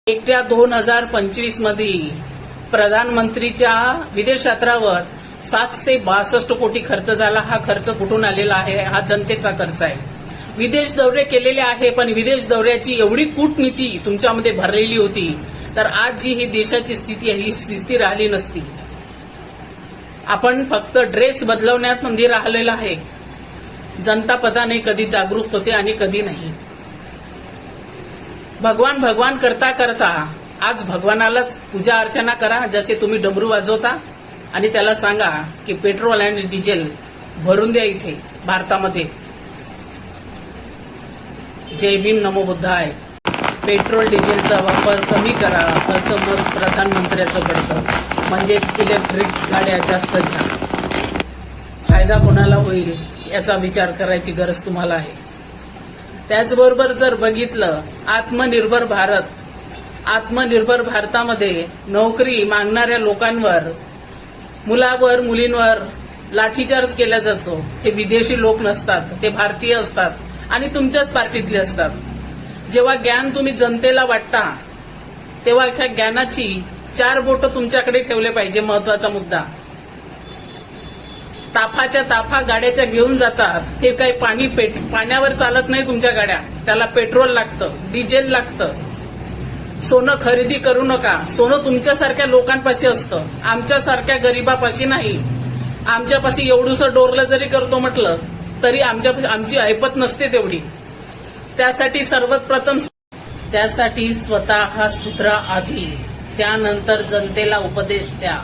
एकट्या 2025 मध्ये प्रधानमंत्रीच्या विदेश यात्रावर 762 कोटी खर्च झाला। हा खर्च कुठून आलेला आहे? हा जनतेचा खर्च आहे। विदेश दौरे केलेले आहे, पण विदेश दौऱ्याची एवढी कूटनीती तुमच्यामध्ये भरलेली होती तर आज जी ही देशाची स्थिती आहे ही स्थिती राहिली नसती। आपण फक्त ड्रेस बदलवण्यात म्हणजे राहिलेला आहे। जनता पता नाही कधी जागरूक होते आणि कधी नाही। भगवान भगवान करता करता आज भगवानालाच पूजा अर्चना करा। जसे तुम्ही डमरू वाजवता आणि त्याला सांगा की पेट्रोल आणि डिझेल भरून द्या इथे भारतामध्ये। जय भीम नमो बुद्धाय। पेट्रोल डिझेलचा वापर कमी करा असं मत प्रधानमंत्र्यांचं पडतं। म्हणजेच इलेक्ट्रिक गाड्या जास्त घ्या। फायदा कोणाला होईल याचा विचार करायची गरज तुम्हाला आहे। त्याचबरोबर जर बघितलं आत्मनिर्भर भारतामध्ये नोकरी मागणाऱ्या लोकांवर, मुलावर, मुलींवर लाठीचार्ज केला जातो। ते विदेशी लोक नसतात, ते भारतीय असतात आणि तुमच्याच पार्टीतले असतात। जेव्हा ज्ञान तुम्ही जनतेला वाटता तेव्हा त्या ज्ञानाची 4 बोटं तुमच्याकडे ठेवले पाहिजे। महत्वाचा मुद्दा, ताफाच्या ताफा गाड्याच्या घेऊन जातात ते काही पाण्यावर चालत नाही तुमच्या गाड्या। त्याला पेट्रोल लागतं, डिझेल लागतं। सोनं खरेदी करू नका। सोनं तुमच्यासारख्या लोकांपाशी असतं, आमच्यासारख्या गरीबापाशी नाही। आमच्यापाशी एवढूसं डोरलं जरी करतो म्हटलं तरी आमची ऐपत नसते तेवढी। त्यासाठी स्वतः सुधरा आधी, त्यानंतर जनतेला उपदेश द्या।